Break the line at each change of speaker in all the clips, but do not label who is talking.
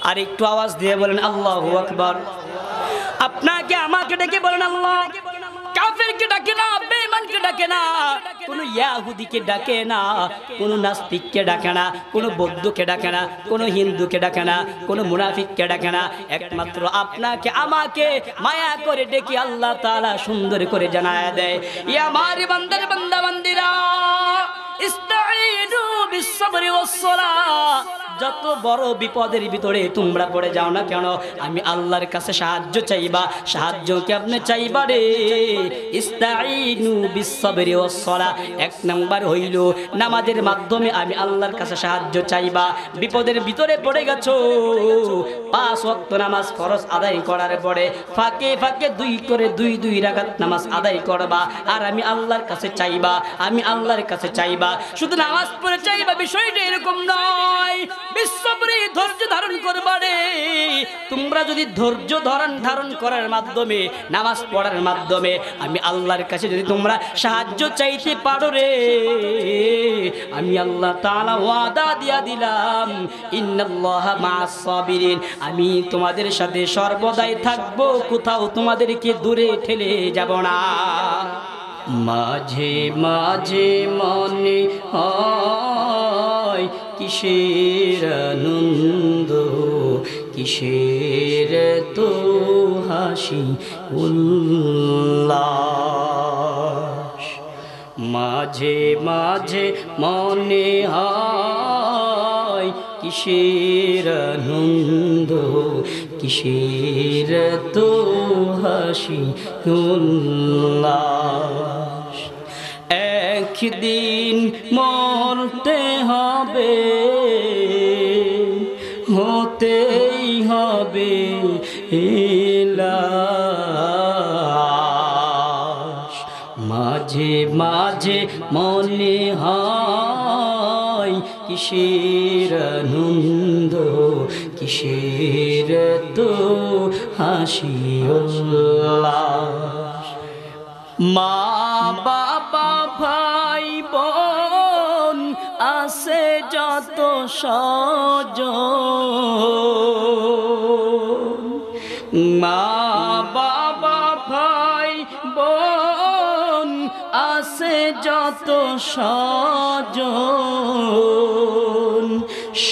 আর একটু আওয়াজ দিয়ে বলেন আল্লাহু আকবার। আপনাকে আমাকে ডেকে বলেন আল্লাহ। কাফেরকে ডাকে না, বেঈমানকে ডাকে না, কোন ইহুদিকে ডাকে না, কোন নাস্তিককে ডাকে না, কোন বৌদ্ধকে ডাকে না, কোন হিন্দুকে ডাকে না, কোন মুনাফিককে ডাকে না। একমাত্র আপনাকে আমাকে মায়া করে ডেকে আল্লাহ তাআলা সুন্দর করে জানায়া দেয়, ইয়া আমার বান্দার বান্দা বান্দিরা ইস্তাঈনু বিস-সাবরি ওয়াস-সালাহ। যত বড় বিপদের ভিতরে তোমরা পড়ে যাও না কেন, আমি আল্লাহর কাছে সাহায্য চাইবা। সাহায্য কেমনে চাইবা রে? ইস্তাঈনু বিস-সাবরি ওয়াস-সালাহ। এক নাম্বার হইল নামাজের মাধ্যমে আমি আল্লাহর কাছে সাহায্য চাইবা। বিপদের ভিতরে পড়ে গেছো, 5 ওয়াক্ত নামাজ ফরজ আদায় করার পরে ফাঁকে ফাঁকে দুই রাকাত নামাজ আদায় করবা, আর আমি আল্লাহর কাছে চাইবা, আমি আল্লাহর কাছে চাইবা। শুধু নামাজ পড়ে চাইবা বিষয়টা এরকম নয়, বিশ্বব্রী ধৈর্য ধারণ করবা রে। তোমরা যদি ধৈর্য ধারণ করার মাধ্যমে, নামাজ পড়ার মাধ্যমে আমি আল্লাহর কাছে যদি তোমরা সাহায্য চাইতে পারো রে, আমি আল্লাহ তাআলা ওয়াদা দিয়া দিলাম, ইন্নাল্লাহা মা'আস সাবিরিন, আমি তোমাদের সাথে সর্বদাই থাকবো, কোথাও তোমাদেরকে দূরে ঠেলে যাব না। মাঝে মাঝে মনে হয় কিসের আনন্দ, কিসের তো হাসি উল্লাস। মাঝে মাঝে মনে হয় কিসের আনন্দ, কিসের তো হাসি উল্লাস। একদিন মরতে হবে, হতেই হবে লাশ। মাঝে মাঝে মনে হয় কিসের আনন্দ, কিসের তো হাসি উল্লাস। মা বাবা ভাই বোন আছে যত স্বজন, মা বাবা ভাই বোন আছে যত স্বজন,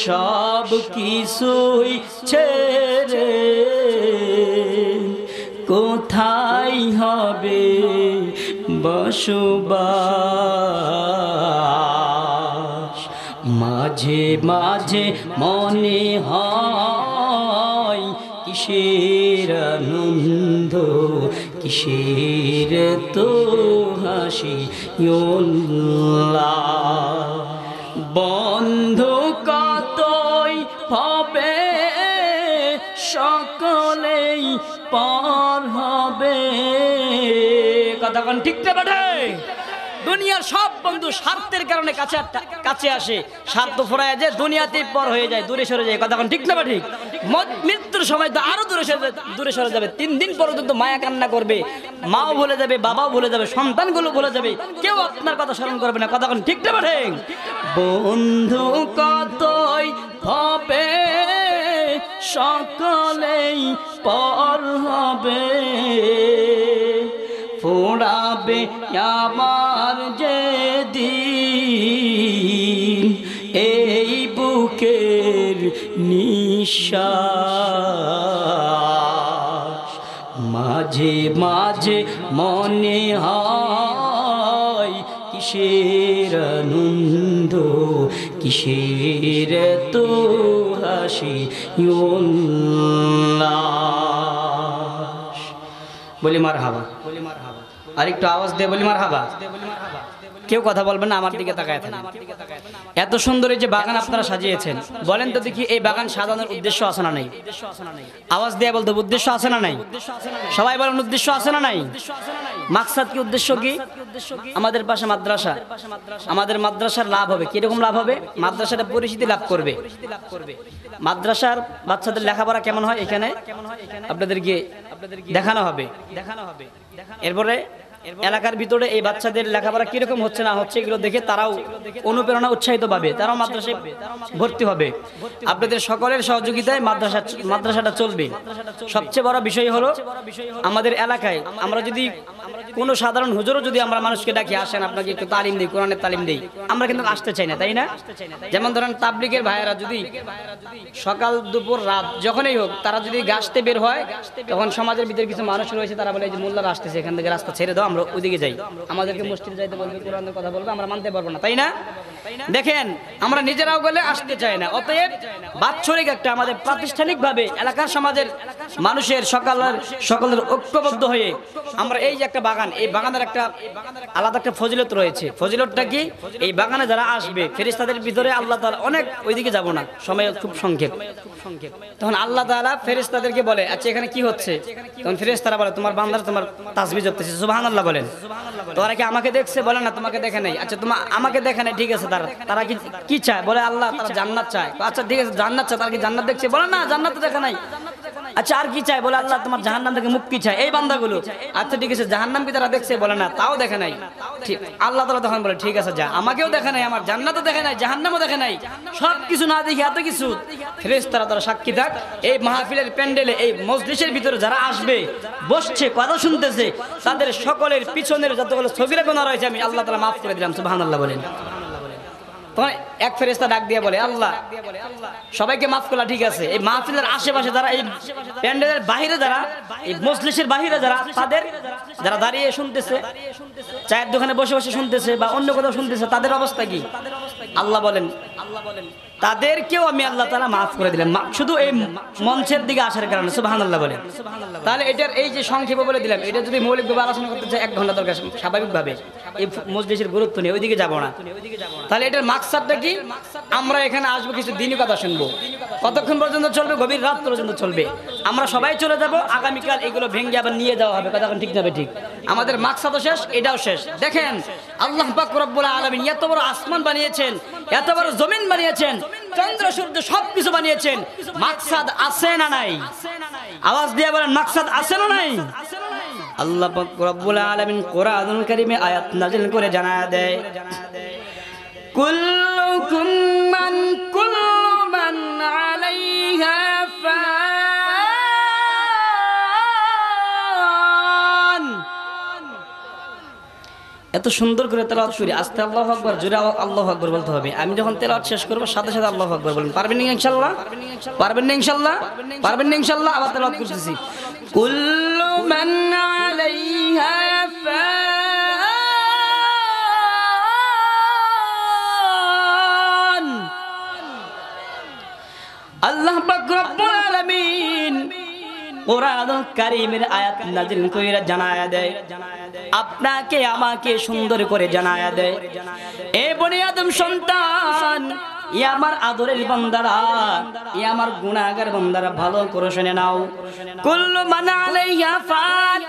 সব কিছুই ছেড়ে কোথায় হবে বসবাস। মাঝে মাঝে মনে হয় কিসের আনন্দ, কিসের তো হাসি উল্লাস। বন্ধু কতই হবে সকলেই পার হবে, কথা কোন ঠিক না বেঠে? দুনিয়ার সব বন্ধু স্বার্থের কারণে কাছে আসে, স্বার্থ ফুরায় যায়, দুনিয়াতেই পর হয়ে যায়, দূরে সরে যায়, কথা কোন ঠিক না বেঠে? মৃত্যুর সময় তো আরো দূরে সরে যাবে। 3 দিন পর্যন্ত মায়া কান্না করবে, মাও ভুলে যাবে, বাবাও ভুলে যাবে, সন্তানগুলো ভুলে যাবে, কেউ আপনার কথা স্মরণ করবে না, কথা কোন ঠিক না বেঠে? বন্ধু কতই হবে সকলেই পর হবে, ফোড়াবে আমার যে দিন এই বুকের নিঃশ্বাস। মাঝে মাঝে মনে হয় কিসের আনন্দ, কিসের তো হাসি উল্লাস। বলি মারহাবা, আর একটু আওয়াজ দিয়ে বলি মারহাবা। কেউ কথা বলবেন না, আমার দিকে তাকায় থাকেন। এত সুন্দর এই যে বাগান আপনারা সাজিয়েছেন, বলেন তো দেখি এই বাগান সাজানোর উদ্দেশ্য আছে না নাই? আওয়াজ দিয়ে বলতে উদ্দেশ্য আছে না নাই? সবাই বলেন উদ্দেশ্য আছে না নাই? মাকসাদ কি, উদ্দেশ্য কি? আমাদের পাশে মাদ্রাসা, আমাদের মাদ্রাসার লাভ হবে। কিরকম লাভ হবে? মাদ্রাসাটা পরিচিতি লাভ করবে। মাদ্রাসার বাচ্চাদের লেখাপড়া কেমন হয় এখানে আপনাদেরকে দেখানো হবে। এরপরে এলাকার ভিতরে এই বাচ্চাদের লেখাপড়া কিরকম হচ্ছে না হচ্ছে এগুলো দেখে তারাও অনুপ্রেরণা উৎসাহিত পাবে, তারাও মাদ্রাসায় ভর্তি হবে। আপনাদের সকলের সহযোগিতায় মাদ্রাসাটা চলবে। সবচেয়ে বড় বিষয় হলো আমাদের এলাকায় আমরা যদি কোনো সাধারণ হুজুরও যদি আমরা মানুষকে ডাকি আসেন আপনাকে একটু তালিম দিই, কোরআনের তালিম দিই, আমরা কিন্তু আসতে চাই না, তাই না? যেমন ধরেন তাবলিগের ভাইয়েরা যদি সকাল দুপুর রাত যখনই হোক তারা যদি গাছতে বের হয়, তখন সমাজের ভিতরে কিছু মানুষ রয়েছে তারা বলে যে মোল্লারা আসতেছে, এখান থেকে রাস্তা ছেড়ে দাও, আমরা ওইদিকে যাই, আমাদেরকে মসজিদে যাইতে বলবে, কোরআনের কথা বলবে, আমরা মানতে পারবো না, তাই না? দেখেন আমরা নিজেরাও গেলে আসতে চাই না। অতএব বাৎসরিক একটা আমাদের প্রাতিষ্ঠানিকভাবে এলাকার সমাজের মানুষের সকলের ঐক্যবদ্ধ হয়ে আমরা এই যে একটা বাগান, এই বাগানের একটা আলাদা একটা ফজিলত রয়েছে। ফজিলতটা কি? এই বাগানে যারা আসবে ফেরেশতাদের ভিতরে আল্লাহ তাআলা অনেক, ওইদিকে যাব না, সময় খুব সংক্ষেপ, তখন আল্লাহ তাআলা ফেরেশতাদেরকে বলে আচ্ছা এখানে কি হচ্ছে? তখন ফেরেশতারা বলে তোমার বান্দারা তোমার তাসবিহ জপতেছে, সুবহানাল্লাহ বলেন। তোরা কি আমাকে দেখছে? বলে না তোমাকে দেখে নাই। আচ্ছা তোমার আমাকে দেখে নাই, ঠিক আছে, তারা কি চায়? বলে আল্লাহ তারা জান্নাত চায়। আচ্ছা ঠিক আছে জান্নাত চায়, তারা কি জান্নাত দেখছে? বলে না জান্নাত তো দেখা নাই। আচ্ছা আর কি চায়? বলে আল্লাহ তোমার জাহান্নাম থেকে মুক্তি চায় এই বান্দাগুলো। আচ্ছা ঠিক আছে জাহান্নাম কি তারা দেখছে? বলে না তাও দেখে নাই। ঠিক আল্লাহ তাআলা তখন বলে ঠিক আছে যা, আমাকেও দেখে নাই, আমার জান্নাতও দেখে নাই, জাহান্নামও দেখে নাই, সব কিছু না দেখে এত কিছু ফেরেশতারা তারা সাক্ষী থাক। এই মাহফিলের প্যান্ডেলে এই মজলিসের ভিতরে যারা আসবে বসছে কথা শুনতেছে তাদের সকলের পিছনের যতগুলো সগীরা গুনাহ রয়েছে আমি আল্লাহ তাআলা মাফ করে দিলাম, সুবহানাল্লাহ বলেন। তখন এক ফেরেশতা ডাক দিয়ে বলে আল্লাহ সবাইকে মাফ করলা, ঠিক আছে, এই মাহফিলের আশেপাশে যারা, এই প্যান্ডেলের বাইরে যারা, এই মজলিসের বাইরে যারা, তাদের যারা দাঁড়িয়ে শুনতেছে, চায়ের দোকানে বসে বসে শুনতেছে বা অন্য কোথাও শুনতেছে, তাদের অবস্থা কি? আল্লাহ বলেন তাদেরকেও আমি আল্লাহ তাআলা মাফ করে দিলাম, শুধু এই মঞ্চের দিকে আসার কারণে, সুবহানাল্লাহ বলেন। তাহলে এটার এই যে সংক্ষেপে বলে দিলাম, এটা যদি মৌলিকভাবে আলোচনা করতে চাই 1 ঘন্টা দরকার, স্বাভাবিকভাবে এই মজলিসের গুরুত্ব নেই, ওইদিকে যাব না। তাহলে এটার মাকসাদটা কি? আমরা এখানে আসবো, কিছু দিনই কথা শুনবো, কতক্ষণ পর্যন্ত চলবে? গভীর রাত পর্যন্ত চলবে। আমরা সবাই চলে যাব, আগামীকাল এগুলো ভেঙে আবার নিয়ে যাওয়া হবে, কথা ঠিক যাবে, ঠিক। আমাদের মাকসাদও শেষ, এটাও শেষ। দেখেন আল্লাহ পাক রব্বুল আলামিন এত বড় আসমান বানিয়েছেন, এত বড় জমিন বানিয়েছেন, চন্দ্র সূর্য সবকিছু বানিয়েছেন, মাকসাদ আছে না নাই? আওয়াজ দিয়ে বলেন মাকসাদ আছে না নাই? আল্লাহ পাক রব্বুল আলামিন কোরআনুল কারীমে আয়াত নাযিল করে জানায়া দেয় কুল্লুকুম মান আলাইহা ফান। এত সুন্দর করে তেলাওয়াত করি, আস্তে আল্লাহু আকবার, জোরে আল্লাহু আকবার বলতে হবে। আমি যখন তেলাওয়াত শেষ করব সাথে সাথে আল্লাহু আকবার বলবেন। পারবেন না ইনশাআল্লাহ? পারবেন না ইনশাআল্লাহ? পারবেন না ইনশাআল্লাহ? আবার তেলাওয়াত করতেছি কুল্লু মান আলাইহা ফান। আল্লাহ পাক রব্বুল আলামিন কোরআনুল কারীমের আয়াত নাযিল কইরা জানায়া দেয়, আপনাকে আমাকে সুন্দর করে জানায়া দেয়, এ বনি আদম সন্তান, ই আমার আদরের বান্দারা, ই আমার গুনাহগার বান্দারা, ভালো করে শুনে নাও। কুল্লু মান আলাইহা ফান,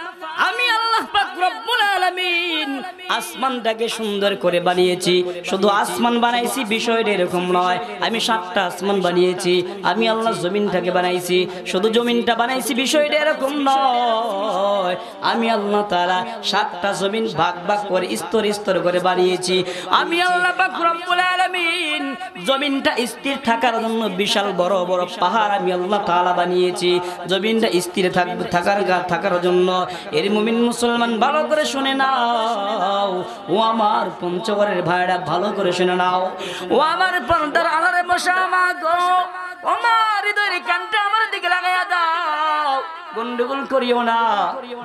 আমি আল্লাহ পাক রব্বুল আলামিন আসমানটাকে সুন্দর করে বানিয়েছি। শুধু আসমান বানাইছি বিষয়টা এরকম নয়, আমি 7টা আসমান বানিয়েছি। আমি আল্লাহ জমিনটাকে বানাইছি, শুধু জমিনটা বানাইছি বিষয়টা এরকম নয়, আমি আল্লাহ তাআলা 7টা জমিন ভাগ ভাগ করে স্তর স্তর করে বানিয়েছি। আমি আল্লাহ পাক রব্বুল আলামিন জমিনটা স্থির থাকার জন্য বিশাল বড় বড় পাহাড় আমি আল্লাহ তাআলা বানিয়েছি, জমিনটা স্থির থাকার জন্য। এর মুমিন মুসলমান ভালো করে শুনে নাও, ও আমার পঞ্চগড়ের ভাইরা ভালো করে শুনে নাও, ও আমার পর্দার আড়ালে বসা মা গো, আমার হৃদয়ের কানটা আমার দিকে লাগাইয়া দাও, গন্ডগোল করিও না।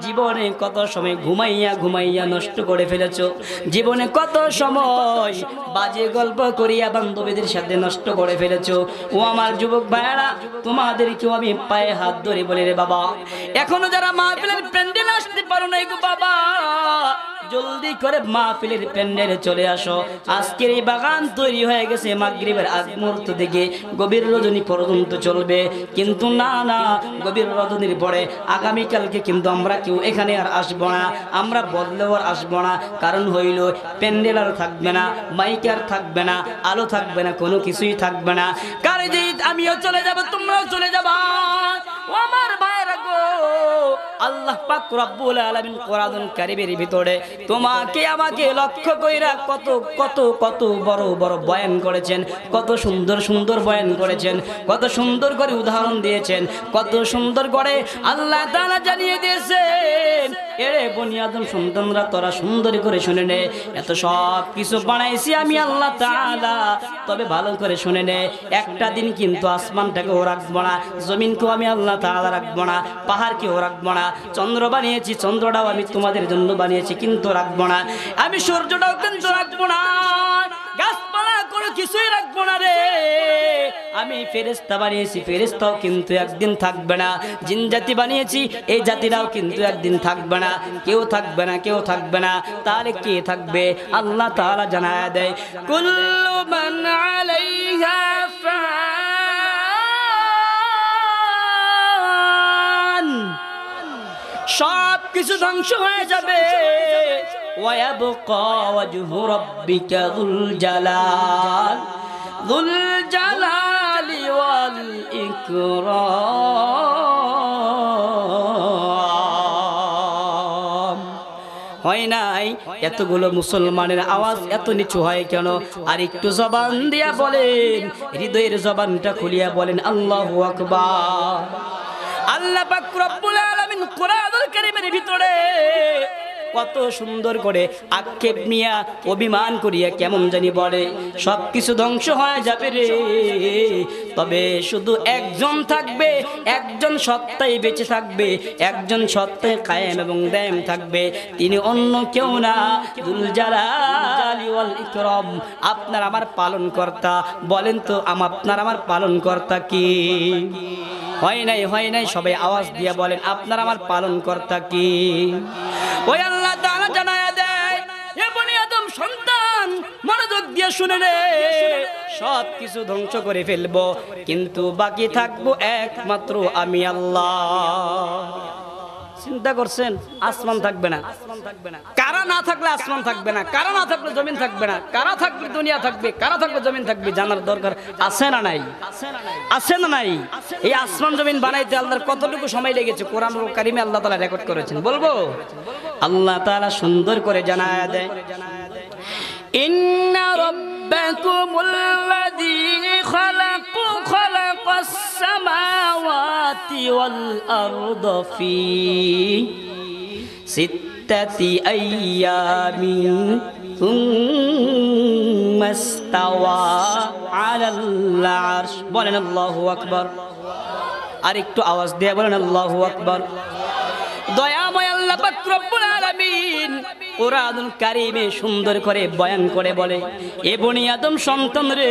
জীবনে কত সময় ঘুমাইয়া ঘুমাইয়া নষ্ট করে ফেলেছো, জীবনে কত সময় বাজে গল্প করিয়া বান্ধবীদের সাথে নষ্ট করে ফেলেছো। ও আমার যুবক ভাইরা, তোমাদেরকেও আমি পায়ে হাত ধরে বলি রে বাবা, এখনো যারা মাহফিলের প্যান্ডেল আসতে পারো নাই গো বাবা, জলদি করে মাহফিলের প্যান্ডেলে চলে আসো। আজকের এই বাগান তৈরি হয়ে গেছে মাগরিবের আগ মুহূর্ত থেকে গভীর রজনী পর্যন্ত চলবে, কিন্তু না না, গভীর রজনীর পরে আগামীকালকে কিন্তু আমরা কেউ এখানে আর আসবো না, আমরা বদলেও আর আসবো না। কারণ হইল প্যান্ডেল আর থাকবে না, মাইক আর থাকবে না, আলো থাকবে না, কোনো কিছুই থাকবে না। কারণ যে আমিও চলে যাব, তোমরাও চলে যাবা। ও আমার ভাইরা গো, আল্লাহ পাক রব্বুল আলামিন কোরআনুল কারীমের ভিতরে তোমাকে আমাকে লক্ষ্য কইরা কত কত কত বড় বড় বয়ান করেছেন, কত সুন্দর সুন্দর বয়ান করেছেন, কত সুন্দর করে উদাহরণ দিয়েছেন, কত সুন্দর করে আল্লাহ তাআলা জানিয়ে দিয়েছেন, এরে বনি আদম সন্তানরা তোরা সুন্দর করে শুনে নে, এত সব কিছু বানাইছি আমি আল্লাহ তাআলা, তবে ভালো করে শুনে নে, একটা দিন কিন্তু আসমানটাকেও রাখবো না, জমিনকেও আমি আল্লাহ তাআলা রাখবো না, পাহাড়কেও রাখবো না, চন্দ্র বানিয়েছি চন্দ্রটাও আমি তোমাদের জন্য বানিয়েছি কিন্তু রাখবো না, আমি সূর্যটাও কিন্তু রাখবো না, গাছপালা কোনো কিছুই রাখবো না রে, আমি ফেরেশতা বানিয়েছি ফেরেশতাও কিন্তু একদিন থাকবে না, জিন জাতি বানিয়েছি এই জাতিরাও কিন্তু একদিন থাকবে না, কেউ থাকবে না কেউ থাকবে না, তাহলে কে থাকবে? আল্লাহ তাআলা জানায়া দেয় কুল্লু মান আলাইহা ফান, সব কিছু ধ্বংস হয়ে যাবে, ওয়ায়াবকা ওয়াজহু রাব্বিকা যুল জালালি ওয়াল ইকরাম। হয় নাই এতগুলো মুসলমানের আওয়াজ এত নিচু হয় কেন? আর একটু জবান দিয়া বলেন, হৃদয়ের জবানটা খুলিয়া বলেন আল্লাহু আকবার। আল্লাহ পাক রব্বুল আলামিন কোরআনুল কারীমের ভিতরে কত সুন্দর করে আক্ষেপ নিয়া অভিমান করিয়া কেমন জানি বলে সব কিছু ধ্বংস হয়ে যাবে রে, তবে শুধু একজন থাকবে, একজন সত্তাই বেঁচে থাকবে, একজন সত্তাই কায়েম এবং দায়েম থাকবে, তিনি অন্য কেউ না, যুল জালালি ওয়াল ইকরাম, আপনার আমার পালনকর্তা। বলেন তো আপনার আমার পালনকর্তা কি? হয় নাই হয় নাই, সবাই আওয়াজ দিয়া বলেন আপনার আমার পালনকর্তা কি? ওই আল্লাহ তাআলা জানায়া দেয়, হে বনি আদম সন্তান মনোযোগ দিয়ে শুনে নে, সব কিছু ধ্বংস করে ফেলবো কিন্তু বাকি থাকবো একমাত্র আমি আল্লাহ। চিন্তা করছেন? আসমান থাকবে না, কারা না থাকলে আসমান থাকবে না, কারা না থাকলে জমিন থাকবে না, কারা থাকলে দুনিয়া থাকবে, কারা থাকলে জমিন থাকবে, জানার দরকার আছে না নাই? আছে না নাই? এই আসমান জমিন বানাইতে আল্লাহর কতটুকু সময় লেগেছে কোরআনুল কারীমে আল্লাহ তাআলা রেকর্ড করেছেন, বলবো? আল্লাহ তাআলা সুন্দর করে জানায়া দেয়, ইন্না রাব্বাকুমুল্লাযী খালাকাস সামাওয়াতি ওয়াল আরদা ফি সিত্তাতি আইয়ামিন সুম্মা ইসতাওয়া আলাল আরশ। বলেন আল্লাহু আকবার। আর একটু আওয়াজ দিয়ে বলেন আল্লাহু আকবার। দয়াময় আল্লাহ পাক রব্বুল আলামিন কোরআনুল কারীমে সুন্দর করে বয়ান করে বলে, এ বনি আদম সন্তান রে,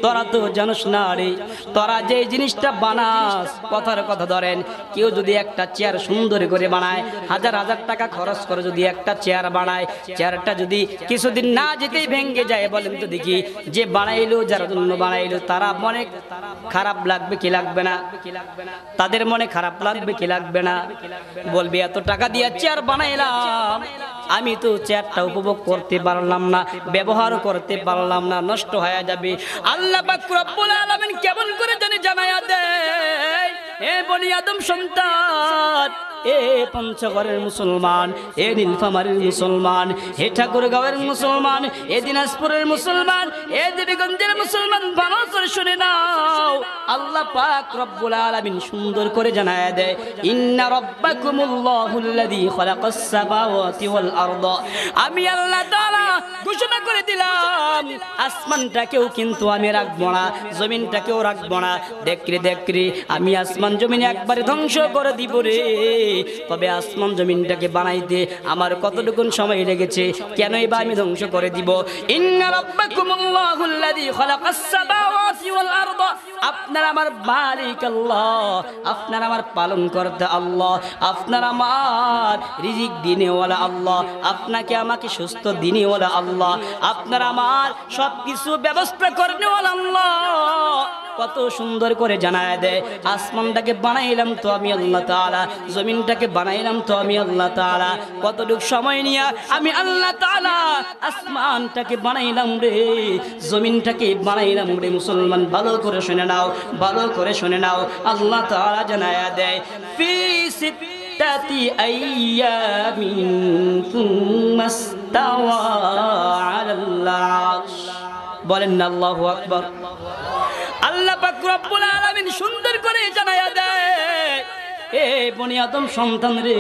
তোরা তো জানোস না রে, তোরা যে জিনিসটা বানাস, কথার কথা ধরেন কেউ যদি একটা চেয়ার সুন্দর করে বানায়, হাজার হাজার টাকা খরচ করে যদি একটা চেয়ার বানায়, চেয়ারটা যদি কিছুদিন না যেতেই ভেঙে যায়, বলেন তো দেখি যে বানাইলো, যার জন্য বানাইলো, তারা মনে খারাপ লাগবে কি লাগবে না? তাদের মনে খারাপ লাগবে কি লাগবে না? বলবে এত টাকা দিয়ে চেয়ার বানাইলাম, আমি তো চেয়ারটা উপভোগ করতে পারলাম না, ব্যবহার করতে পারলাম না, নষ্ট হয়ে যাবে। আল্লাহ পাক রব্বুল আলামিন কেমন করে জানি জানায়া দেয়, হে বনি আদম সন্তান, এ পঞ্চগড়ের মুসলমান, এ নীলফামারীর মুসলমান, হে ঠাকুরগাঁওয়ের মুসলমান, এ দিনাজপুরের মুসলমান, এ দেবীগঞ্জের মুসলমান, ভালো করে শুনে নাও, আল্লাহ পাক রব্বুল আলামিন সুন্দর করে জানায়া দেয়, ইন্না রাব্বাকুমুল্লাহুল্লাযী খালাকাস সামাওয়াতি ওয়াল আরদা, আমি আল্লাহ তাআলা ঘোষণা করে দিলাম আসমানটাকেও কিন্তু আমি রাখবো না, জমিনটাকেও রাখবো না, দেখরে দেখরে আমি আসমান জমিন একবারে ধ্বংস করে দিব রে, তবে আসমান জমিনটাকে বানাইতে আমার কতটুকুন সময় লেগেছে, কেনই বা আমি ধ্বংস করে দিব। ইন্না রাব্বাকুমুল্লাহুল্লাযী খালাকাস সামাওয়াতি ওয়াল আরদা, আপনার আমার মালিক আল্লাহ, আপনার আমার পালনকর্তা আল্লাহ, আপনার আমার রিজিক দিনেওয়ালা আল্লাহ, আপনাকে আমাকে সুস্থ দিনেওয়ালা আল্লাহ, আপনার আমার সবকিছু ব্যবস্থা করনেওয়ালা আল্লাহ, কত সুন্দর করে জানায় দেয়, আসমানটাকে বানাইলাম তো আমি আল্লাহ তাআলা, জমিনটাকে বানাইলাম তো আমি আল্লাহ তাআলা, কতটুকু সময় নিয়ে আমি আল্লাহ তাআলা আসমানটাকে বানাইলাম রে, জমিনটাকে বানাইলাম রে। মুসলমান ভালো করে শুনে নাও, ভালো করে শুনে নাও, আল্লাহ তাআলা জানায় দেয় ফি সিত্তাতি আইয়ামিন সুম্মা ইস্তাওয়া আলাল আরশ। বলেন না আল্লাহু আকবার। আল্লাহ পাক রব্বুল আলামিন সুন্দর করে জানায়া দেয়, এ বনি আদম সন্তান রে,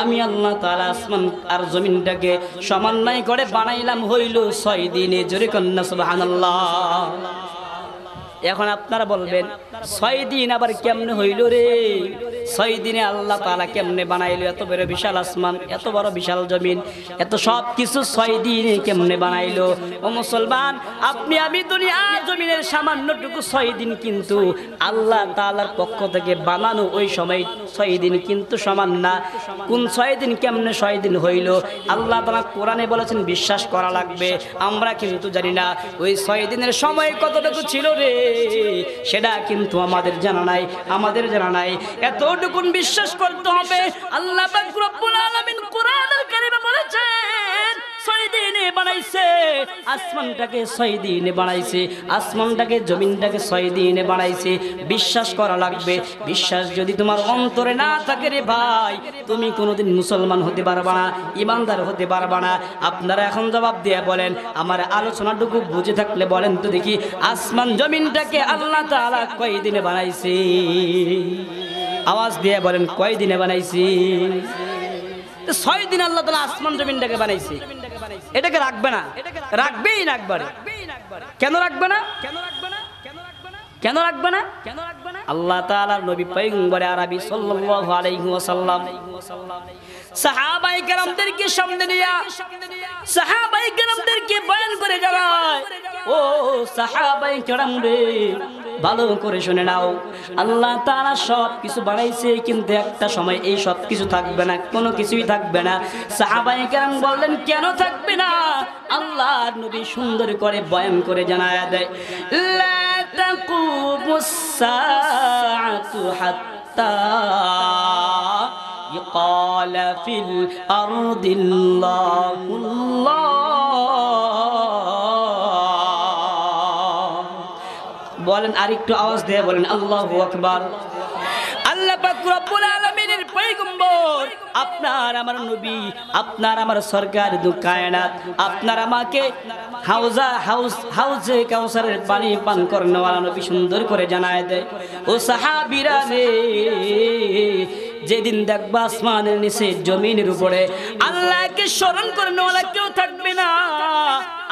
আমি আল্লাহ তাআলা আসমান আর জমিনটাকে সমন্বয় করে বানাইলাম হইল 6 দিনে। জোরে কন্না সুবহানাল্লাহ। এখন আপনারা বলবেন 6 দিন আবার কেমনে হইল রে? 6 দিনে আল্লাহ তাআলা কেমনে বানাইলো? এত বড় বিশাল আসমান, এত বড় বিশাল জমিন, এত সব কিছু 6 দিনে কেমনে বানাইলো? ও মুসলমান, আপনি আমি দুনিয়া জমিনের সামান্যটুকু 6 দিন, কিন্তু আল্লাহ তাআলার পক্ষ থেকে বানানো ওই সময় 6 দিন কিন্তু সমান না। কোন 6 দিন, কেমনে 6 দিন হইল? আল্লাহ তাআলা কোরআনে বলেছেন বিশ্বাস করা লাগবে, আমরা কিন্তু জানি না ওই 6 দিনের সময় কতটুকু ছিল রে, সেটা কিন্তু আমাদের জানা নাই, আমাদের জানা নাই। এতটুকুন বিশ্বাস করতে হবে। আল্লাহ পাক রব্বুল আলামিন কোরআনুল কারীমে বলেছেন 6 দিনে বানাইছে আসমানটাকে, 6 দিনে বানাইছে আসমানটাকে, জমিনটাকে 6 দিনে বানাইছে। বিশ্বাস করা লাগবে। বিশ্বাস যদি তোমার অন্তরে না থাকে রে ভাই, তুমি কোনোদিন মুসলমান হতে পারবা না, ইমানদার হতে পারবা না। আপনারা এখন জবাব দিয়ে বলেন, আমার আলোচনাটুকু বুঝে থাকলে বলেন তো দেখি, আসমান জমিনটাকে আল্লাহ তাআলা কয় দিনে বানাইছে? আওয়াজ দিয়ে বলেন, কয় দিনে বানাইছে? 6 দিন আল্লাহ তাআলা আসমান জমিনটাকে বানাইছে। এটাকে রাখবে না, রাখবেই না একবারে। কেন রাখবে না? কেন রাখবে না? কেন রাখবে না? কেন রাখবে না? আল্লাহ তাআলার নবী পয়গম্বর আরবি সাল্লাল্লাহু আলাইহি ওয়াসাল্লাম সাহাবায়ে কেরামদেরকে সামনে নিয়ে সাহাবায়ে কেরামদেরকে বয়ান করে যায়, ও সাহাবায়ে কেরাম রে, ভালো করে শুনে নাও, আল্লাহ তাআলা সব কিছু বানাইছে, কিন্তু একটা সময় এই সব কিছু থাকবে না, কোনো কিছুই থাকবে না। সাহাবায়ে কেরাম বললেন, কেন থাকবে না? আল্লাহর নবী সুন্দর করে বয়ান করে জানায়া দেয়, লা তাকুমুস সাআতু হাত্তা يقال في الأرض الله বলেন, আরেকটু আওয়াজ দিয়ে বলেন আল্লাহু আকবার। আল্লাহ পাক রব্বুল আলামিনের পয়গম্বর, আপনার আমার নবী, আপনার আমার সরকার দু কায়নাত, আপনার আমাকে হাউজে কাউসারের পানি পান করানোওয়ালা নবী সুন্দর করে জানায় দেয়, ও সাহাবীরা রে, যেদিন দেখবা আসমানের নিচে জমিনের উপরে আল্লাহকে স্মরণ করানোওয়ালা কেউ থাকবে না,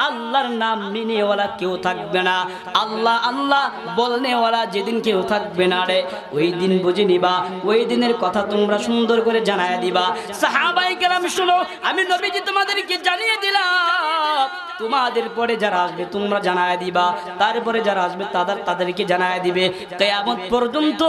আল্লাহর নাম নিনেওয়ালা কেউ থাকবে না, আল্লাহ আল্লাহ বলনেওয়ালা যেদিন কেউ থাকবে না রে, ওই দিন বুঝে নিবা, ওই দিনের কথা তোমরা সুন্দর করে জানায় দিবা। সাহাবায়ে কেরাম শুনো, আমি নবীজি তোমাদেরকে জানিয়ে দিলাম, তোমাদের পরে যারা আসবে তোমরা জানায় দিবা, তারপরে যারা আসবে তাদেরকে জানায় দিবে। কিয়ামত পর্যন্ত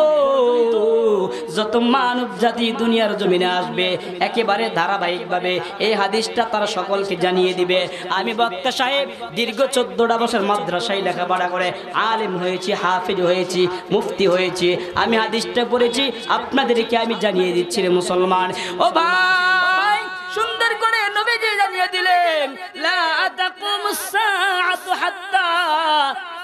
যত মানব জাতি দুনিয়ার জমিনে আসবে, একেবারে ধারাবাহিকভাবে এই হাদিসটা তারা সকলকে জানিয়ে দিবে। আমি বক্তা সাহেব দীর্ঘ 14টা বছর মাদ্রাসায় লেখাপড়া করে আলেম হয়েছি, হাফিজ হয়েছি, মুফতি হয়েছি, আমি হাদিসটা পড়েছি, আপনাদেরকে আমি জানিয়ে দিচ্ছি রে মুসলমান। ও ভাই, সুন্দর করে নবীজি জানিয়ে দিলেন, লা তাকুমুস সাআতু হাত্তা,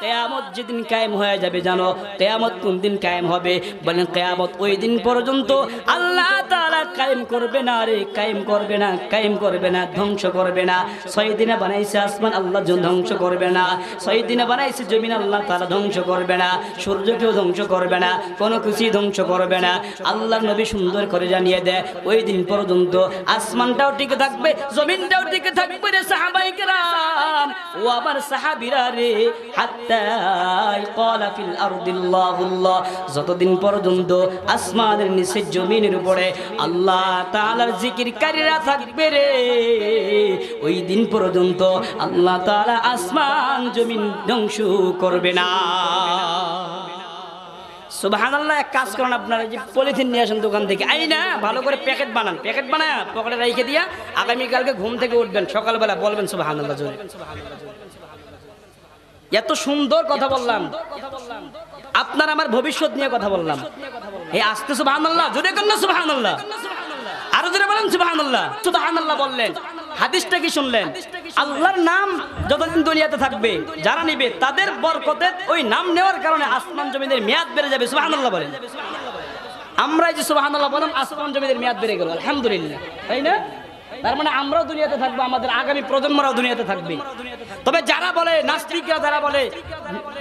কিয়ামত যেদিন কায়েম হয়ে যাবে, জানো কিয়ামত কোন দিন কায়েম হবে? বলেন, কিয়ামত ওই দিন পর্যন্ত আল্লাহ তাআলা কায়েম করবে না রে, কায়েম করবে না, কায়েম করবে না, ধ্বংস করবে না। 6 দিনে বানাইছে আসমান, আল্লাহ ধ্বংস করবে না। 6 দিনে বানাইছে জমিন, আল্লাহ তাআলা ধ্বংস করবে না। সূর্যকেও ধ্বংস করবে না, কোনো কিছুই ধ্বংস করবে না। আল্লাহর নবী সুন্দর করে জানিয়ে দেয়, ওই দিন পর্যন্ত আসমানটাও টিকে থাকবে, জমিনটাও টিকে থাকবে রে সাহাবায়ে কেরাম, ও আমার সাহাবীরা রে, যতদিন পর্যন্ত আসমানের নিচে জমিনের উপরে আল্লাহ তাআলার জিকিরকারীরা থাকবে রে, ওই দিন পর্যন্ত আল্লাহ তাআলা আসমান জমিন ধ্বংস করবে না। সুবহানাল্লাহ। এক কাজ করুন, আপনারা যে পলিথিন নিয়ে আসেন দোকান থেকে, আইনা ভালো করে প্যাকেট বানান, প্যাকেট বানায় পকেটে রেখে দিয়া আগামীকালকে ঘুম থেকে উঠবেন, সকালবেলা বলবেন সুবহানাল্লাহ জোরে। এত সুন্দর কথা বললাম, আপনার আমার ভবিষ্যৎ নিয়ে কথা বললাম। এই আস্তে সুবহানাল্লাহ, জোরে করেন না সুবহানাল্লাহ, আরো জোরে বলেন সুবহানাল্লাহ। সুবহানাল্লাহ বললেন, হাদিসটা কি শুনলেন? আল্লাহর নাম যতদিন দুনিয়াতে থাকবে যারা নিবে তাদের বরকতে ওই নাম নেওয়ার কারণে আসমান জমিনের মেয়াদ বেড়ে যাবে। সুবহানাল্লাহ বলেন। আমরা এই যে সুবহানাল্লাহ বললাম, আসমান জমিনের মেয়াদ বেড়ে গেল, আলহামদুলিল্লাহ, তাই না? তার মানে আমরাও দুনিয়াতে থাকবো, আমাদের আগামী প্রজন্মরাও দুনিয়াতে থাকবে। তবে যারা বলে, নাস্তিকরা যারা বলে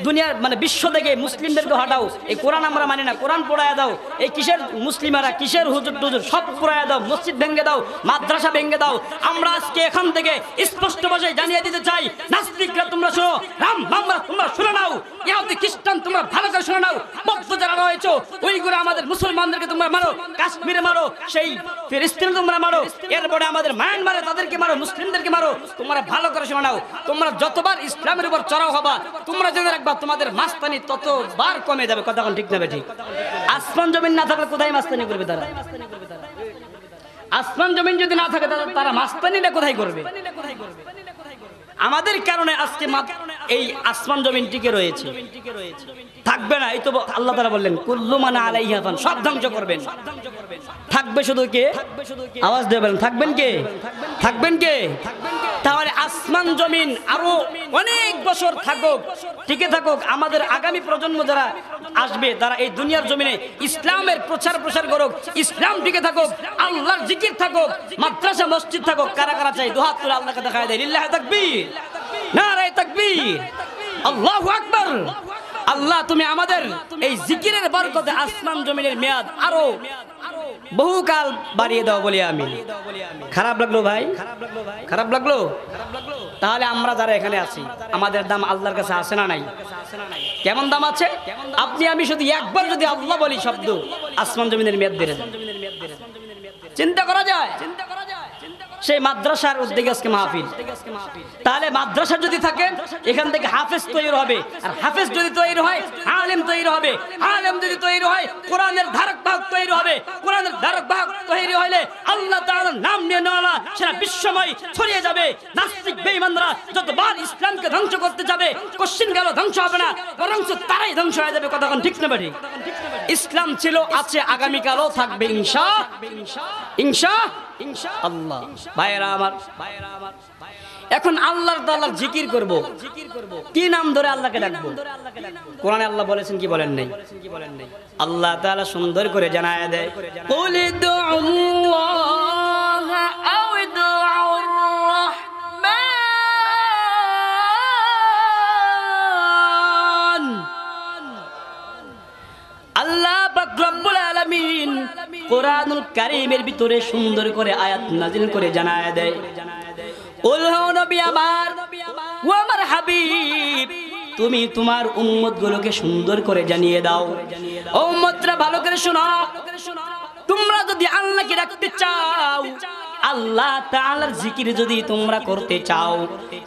দুনিয়ার মানে বিশ্ব থেকে মুসলিমদেরকে হটাও, এই কোরআন আমরা মানি না, কোরআন পড়ায় দাও, এই কিসের মুসলিমারা, কিসের হুজুর টুজুর সব পড়ায় দাও, মসজিদ ভেঙে দাও, মাদ্রাসা ভেঙে দাও। আমরা আজকে এখান থেকে স্পষ্ট ভাষায় জানিয়ে দিতে চাই, নাস্তিকরা তোমরা শোনো, রাম বামরা তোমরা শুনে নাও, ইহুদি খ্রিস্টান তোমরা ভালো করে শুনে নাও, বৌদ্ধ যারা রয়েছে ওইগুলো আমাদের মুসলমানদেরকে তোমরা মারো, কাশ্মীরে মারো, সেই ফিলিস্তিনে তোমরা মারো, এরপরে আমাদের মায়ানমারে তাদেরকে মারো, মুসলিমদেরকে মারো। তোমরা ভালো করে শুনে নাও, তোমরা যতবার ইসলামের উপর চড়াও হবা, তোমরা জেনে রাখবা তোমাদের মাস্তানি ততবার কমে যাবে। কথা কোন ঠিক না ঠিক? আসমান জমিন না থাকলে কোথায় মাস্তানি করবে তারা? আসমান জমিন যদি না থাকে তারা মাস্তানিটা কোথায় করবে? আমাদের কারণে আজকে এই আসমান জমিন টিকে রয়েছে, থাকবে না। এই তো আল্লাহ তাআলা বললেন, কুল্লু মান আলাইহা ফান, সব ধ্বংস করবেন। থাকবে শুধু কে? আওয়াজ দিয়ে বলেন, থাকবেন কে? থাকবেন কে? তাহলে আসমান জমিন আরো অনেক বছর থাকুক, টিকে থাকুক। আমাদের আগামী প্রজন্ম যারা আসবে তারা এই দুনিয়ার জমিনে ইসলামের প্রসার করুক, ইসলাম টিকে থাকুক, আল্লাহর জিকির থাকুক, মাদ্রাসা মসজিদ থাকুক। কারা কারা চাই? দুহাত তুলে আল্লাহকে দেখায় দেয়, লিল্লাহি তাকবীর, নারায়ে তাকবীর, আল্লাহু আকবার। আল্লাহ তুমি আমাদের এই জিকিরের বরকতে আসমান জমিনের মেয়াদ আরো বহুকাল বাড়িয়ে দাও বলি আমি। খারাপ লাগলো ভাই? খারাপ লাগলো? তাহলে আমরা যারা এখানে আছি আমাদের দাম আল্লাহর কাছে আছে না নাই? কেমন দাম আছে? আপনি আমি শুধু একবার যদি আল্লাহ বলি শব্দ, আসমান জমিনের মেয়াদ বেড়ে যায়। চিন্তা করা যায়? সেই মাদ্রাসার উদ্যোগে আজকে মাহফিল। তাহলে মাদ্রাসা যদি থাকে এখান থেকে হাফেজ তৈরি হবে, আর হাফেজ যদি তৈরি হয় আলেম তৈরি হবে, আলেম যদি তৈরি হয় কোরআনের ধারক বাহক তৈরি হবে, কোরআনের ধারক বাহক তৈরি হলে আল্লাহ তাআলার নাম নিয়ে নেওয়া সারা বিশ্বময় ছড়িয়ে যাবে। নাস্তিক বেঈমানরা যতবার ইসলামকে ধ্বংস করতে যাবে কোশ্চিন গেল ধ্বংস হবে না, বরং তারাই ধ্বংস হয়ে যাবে। কথা কোন ঠিক না ঠিক? ইসলাম ছিল, আছে, আগামীকালও থাকবে ইনশাআল্লাহ। ভাইরা আমার, এখন আল্লাহর তাআলার জিকির করব, কি নাম ধরে আল্লাহকে ডাকবো? কোরআনে আল্লাহ বলেছেন কি বলেন নাই? আল্লাহ তাআলা সুন্দর করে জানায় দেয়, কুল দুআল্লাহ আও দুআর রাহমান। আল্লাহ পাক রব্বুল আলামিন কোরআনুল কারীমের ভিতরে সুন্দর করে আয়াত নাজিল করে জানায় দেয়, কুল হে নবী আমার, ও আমার হাবিব, তুমি তোমার উম্মতগুলোকে সুন্দর করে জানিয়ে দাও। ও উম্মতরা ভালো করে শোনো, তোমরা যদি আল্লাহকে ডাকতে চাও, আল্লাহ তাআলার জিকির যদি তোমরা করতে চাও,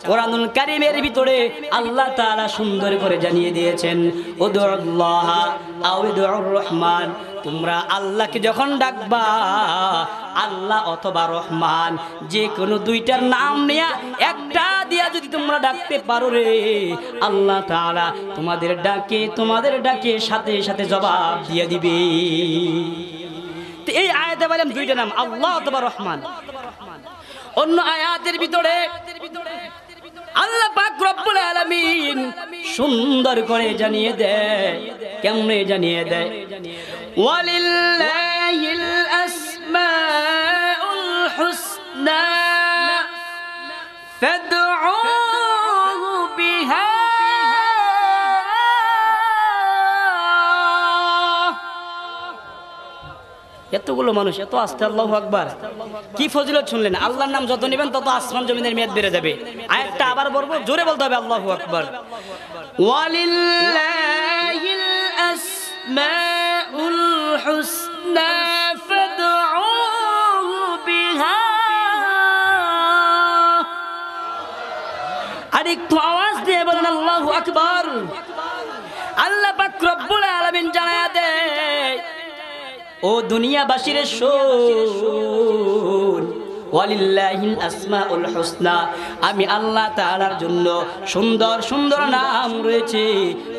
কোরআনুল কারীমের ভিতরে আল্লাহ তাআলা সুন্দর করে জানিয়ে দিয়েছেন, উদুল্লাহ আও উদুর রহমান। তোমরা আল্লাহকে যখন ডাকবা, আল্লাহ অথবা রহমান যে কোনো দুইটার নাম নিয়ে একটা দিয়া যদি তোমরা ডাকতে পারো রে, আল্লাহ তাআলা তোমাদের ডাকে সাথে সাথে জবাব দিয়ে দিবে। এই আয়াতে বললাম দুইটা নাম, আল্লাহ অথবা রহমান। অন্য আয়াতের ভিতরে আল্লাহ পাক রব্বুল আলামিন সুন্দর করে জানিয়ে দেয়, কেমনে জানিয়ে দেয়, ওয়ালিল্লাহিল আসমাউল হুসনা ফাদউহু বিহা। এতগুলো মানুষ এত আস্তে আল্লাহু আকবার, কি ফজিলত শুনলেন? আল্লাহর নাম যত নেবেন তত আসমান জমিনের মেয়াদ বেড়ে যাবে। আয়াতটা আবার বলবো, জোরে বলতে হবে, আল্লাহু আকবার। ওয়ালিল্লাহিল আসমাউল হুসনা ফাদউহু বিহা। আর একটু আওয়াজ দিয়ে বলেন আল্লাহু আকবার। আল্লাহ পাক রব্বুল আলামিন জানায়া দেয়, ও দুনিয়াবাসীর শোন, ওয়ালিল্লাহিল আসমাউল হুসনা, আমি আল্লাহ তাআলার জন্য সুন্দর সুন্দর নাম রয়েছে,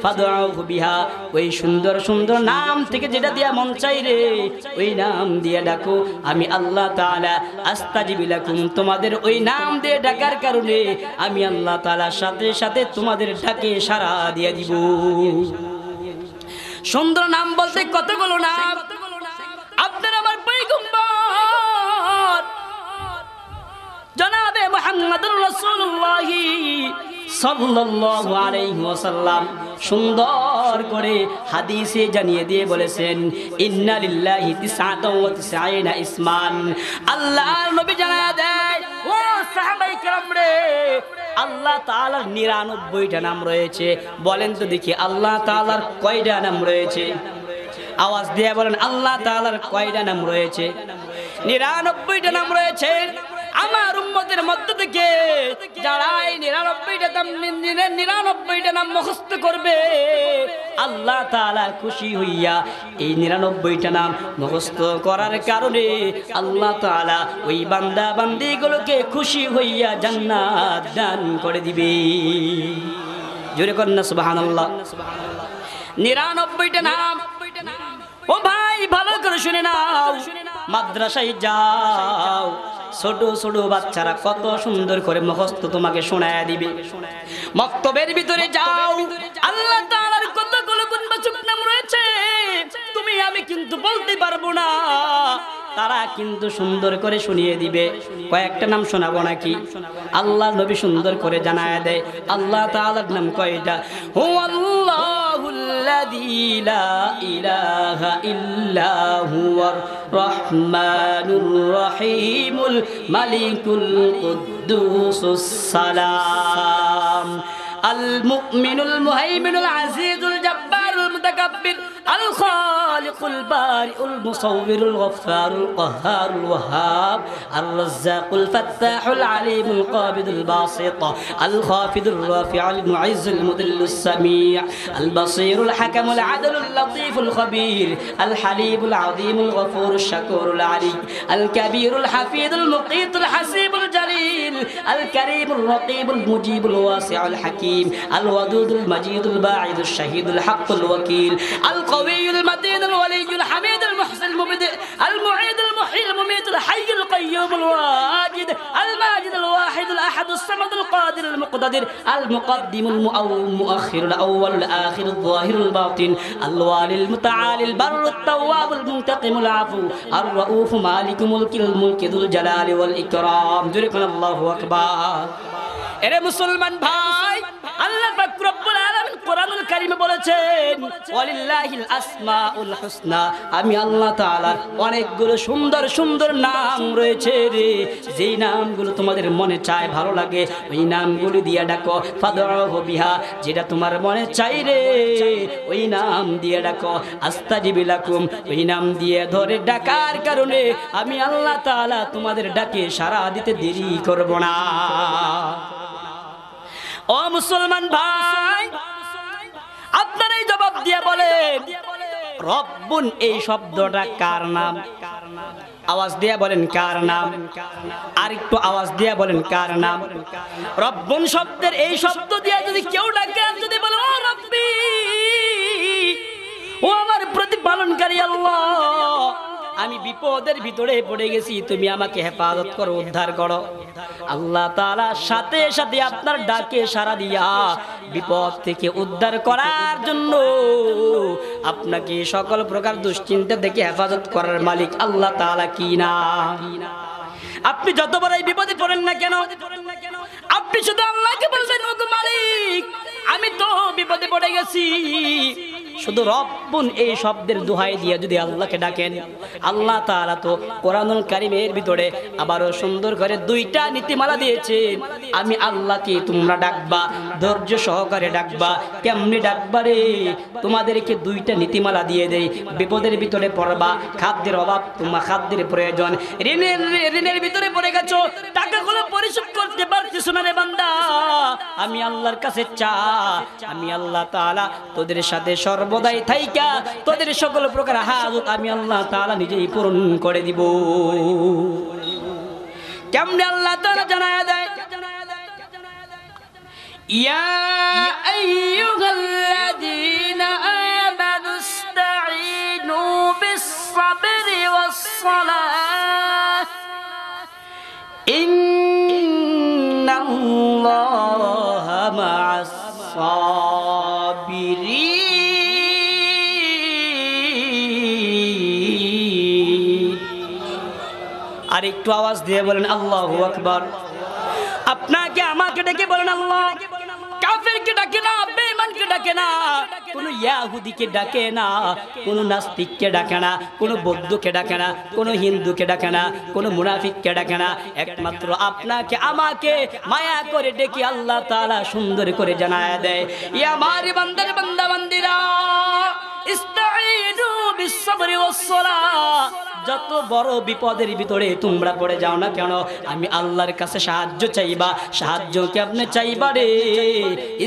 ফাদউহু বিহা, ওই সুন্দর সুন্দর নাম থেকে যেটা দিয়া মন চাই রে ওই নাম দিয়ে ডাকো, আমি আল্লাহ তাআলা আস্তাজিবু লাকুম, তোমাদের ওই নাম দিয়ে ডাকার কারণে আমি আল্লাহ তাআলার সাথে সাথে তোমাদের ডাকে সাড়া দিয়ে দিব। সুন্দর নাম বলতে কতগুলো নাম, আপনার আমার পয়গম্বর জনাবে মুহাম্মদুর রাসূলুল্লাহ সাল্লাল্লাহু আলাইহি ওয়াসাল্লাম সুন্দর করে হাদিসে জানিয়ে দিয়ে বলেছেন, ইন্না লিল্লাহি তিসআতাও ওয়া তিসঈনা ইসমান, আল্লাহর নবী জানায়া দেয় ও সাহাবায়ে কেরাম রে, আল্লাহ তাআলার 99টা নাম রয়েছে। বলেন তো দেখি আল্লাহ তাআলার কয়টা নাম রয়েছে? আওয়াজ দিয়ে বলেন আল্লাহ তাআলার কয়টা নাম রয়েছে? 99টা নাম রয়েছে। আমার উম্মতের মধ্য থেকে যারা এই 99টা নাম মুখস্থ করবে, আল্লাহ তাআলা খুশি হইয়া এই 99টা নাম মুখস্থ করার কারণে আল্লাহ তাআলা ওই বান্দা বান্দীগুলোকে খুশি হইয়া জান্নাত দান করে দিবে। জোরে করেন না সুবহানাল্লাহ। 99টা নাম। ও ভাই ভালো করে শুনে নাও, মাদ্রাসায় যাও, ছোট ছোট বাচ্চারা কত সুন্দর করে মুখস্থ তোমাকে শোনায়া দিবে। মক্তবের ভিতরে যাও, আল্লাহ তাআলার কতগুলো গুণবাচক নাম রয়েছে তুমি আমি কিন্তু বলতে পারবো না, তারা কিন্তু সুন্দর করে শুনিয়ে দিবে। কয়েকটা নাম শোনাবো নাকি? আল্লাহ নবী সুন্দর করে জানায়া দেয় আল্লাহ তাআলার নাম কয়টা। হুয়াল্লাহুল্লাযী লা ইলাহা ইল্লা হুয়ার রহমানুর রহিমুল মালিকুল কুদ্দুসুস সালাম আল মুমিনুল মুহাইমিনুল আজিজুল জাব্বারুল মুতাকাব্বির আল খালিকুল বারিউল মুসাউবিরুল গফফারুল কাহ্হারুল ওয়াহ্হাব আর রাজ্জাকুল ফাত্তাহুল আলিমুল কাবিদুল বাসিত আল খাফিদুর রাফিউল মুইজ্জুল মুদিল্লুস সামি' আল বাসিরুল হাকামুল আদলুল লতীফুল খবীর আল হালিমুল আযীমুল গফুরুশ শাকুরুল আলী আল কাবীরুল হাফিদুল মুকীতুল হাসিবুল জালিল আল কারীমুর রকীবুল মুজিবুল ওয়াসিউল হাকীম আল ওয়াদুদুল মাজিদুল বাঈদুশ শাহীদুল হাক্কুল ওয়াকিল আল কওয়িয়ুল মাতিনুল ওয়ালিয়ুল হামিদুল মুহসিনুল মুবদি আল মুঈদুল মুহয়িল মুমীতুল হাইয়ুল কাইয়্যুমুল ওয়াজিদ আল মাজিদুল ওয়াহিদুল আহাদুস সামাদুল কাদিরুল মুকতাদির আল মুকদ্দিমুল মুআখিরুল আউওয়ালুল আখিরুল যাহিরুল বাতিন আল ওয়ালিল মুতাআলিল বাররুত তাওয়াবুল মুনতাকিমুল আফু আর রাউফু মালিকুল মুলকিদুল জালালি ওয়াল ইকরাম। জোরে কোন আল্লাহু আকবার। এরে মুসলমান ভাই, আল্লাহ পাক রব্বুল আলামিন কোরআনুল কারীমে বলেছেন ওয়ালিল্লাহিল আসমাউল হুসনা, আমি আল্লাহ তাআলার অনেকগুলো সুন্দর সুন্দর নাম রয়েছে রে, যেই নামগুলো তোমাদের মনে চায় ভালো লাগে ওই নামগুলো দিয়ে ডাকো, ফাদউহু বিহা, যেটা তোমার মনে চাই রে ওই নাম দিয়ে ডাকো, আস্তাজিবু লাকুম, ওই নাম দিয়ে ধরে ডাকার কারণে আমি আল্লাহ তাআলা তোমাদের ডাকে সাড়া দিতে দেরি করব না। ও মুসলমান ভাই, আপনারাই জবাব দিয়ে বলেন রব্বুন এই শব্দটা কার নাম? আওয়াজ দিয়ে বলেন কার নাম? আর একটু আওয়াজ দিয়ে বলেন কার নাম? রব্বুন শব্দের এই শব্দ দিয়ে যদি কেউ ডাকে, যদি বলে ও রব্বি, ও আমার প্রতিপালনকারী আল্লাহ, আমি বিপদের ভিতরে পড়ে গেছি, তুমি আমাকে হেফাজত করো, উদ্ধার করো, আল্লাহ তাআলা সাথে সাথে আপনার ডাকে সাড়া দিয়া বিপদ থেকে উদ্ধার করার জন্য আপনাকে সকল প্রকার দুশ্চিন্তা থেকে হেফাজত করার মালিক আল্লাহ তাআলা কি না? আপনি যত বড় বিপদে পড়েন না কেন, আপনি শুধু আল্লাহকে বলবেন ওগো মালিক আমি তো বিপদে পড়ে গেছি, শুধু রব্বুন এই শব্দের দোহাই দিয়ে যদি আল্লাহকে ডাকেন, আল্লাহ তাআলা তো কোরআনুল কারীমের ভিতরে আবারও সুন্দর করে 2টা নীতিমালা দিয়েছেন। আমি আল্লাহকে তোমরা ডাকবা, ধৈর্য সহকারে ডাকবা। কেমনে ডাকবা রে? তোমাদেরকে 2টা নীতিমালা দিয়ে দেই। বিপদের ভিতরে পড়বা, খাদ্যের অভাব, তোমার খাদ্যের প্রয়োজন, ঋণের ভিতরে পড়ে গেছো, টাকাগুলো পরিশোধ করতে পারতেছো না রে বান্দা, আমি আল্লাহর কাছে চা, আমি আল্লাহ তাআলা তোদের সাথে সর্বদাই থাইকা তোদের সকল প্রকার হাজত আমি আল্লাহ তাআলা নিজেই পূরণ করে দিব। কেমনে আল্লাহ তাআলা জানায়া দেয়, ইয়া আইয়ুহাল্লাযীনা আমানু ইসতাঈনু বিস-সাবরি ওয়াস-সালাহ ইন্নাল্লাহা মা'আস-সাবিরিন। আর একটু আওয়াজ দিয়ে বলেন আল্লাহু আকবার। আপনাকে আমাকে ডেকে বলেন আল্লাহ। কাফেরকে ডাকে না, বেঈমানকে ডাকে না, কোন ইহুদিকে ডাকে না, কোন নাস্তিককে ডাকে না, কোন বৌদ্ধকে ডাকে না, কোন হিন্দুকে ডাকে না, কোন মুনাফিককে ডাকে না। একমাত্র আপনাকে আমাকে মায়া করে ডেকে আল্লাহ তাআলা সুন্দর করে জানায়া দেয়, ইয়া আমার বান্দার বান্দা বান্দিরা ইস্তাঈনু বিস-সাবরি ওয়াস-সালাহ। যত বড় বিপদের ভিতরে তোমরা পড়ে যাও না কেন, আমি আল্লাহর কাছে সাহায্য চাইবা। সাহায্যকে আপনি চাইবা রে,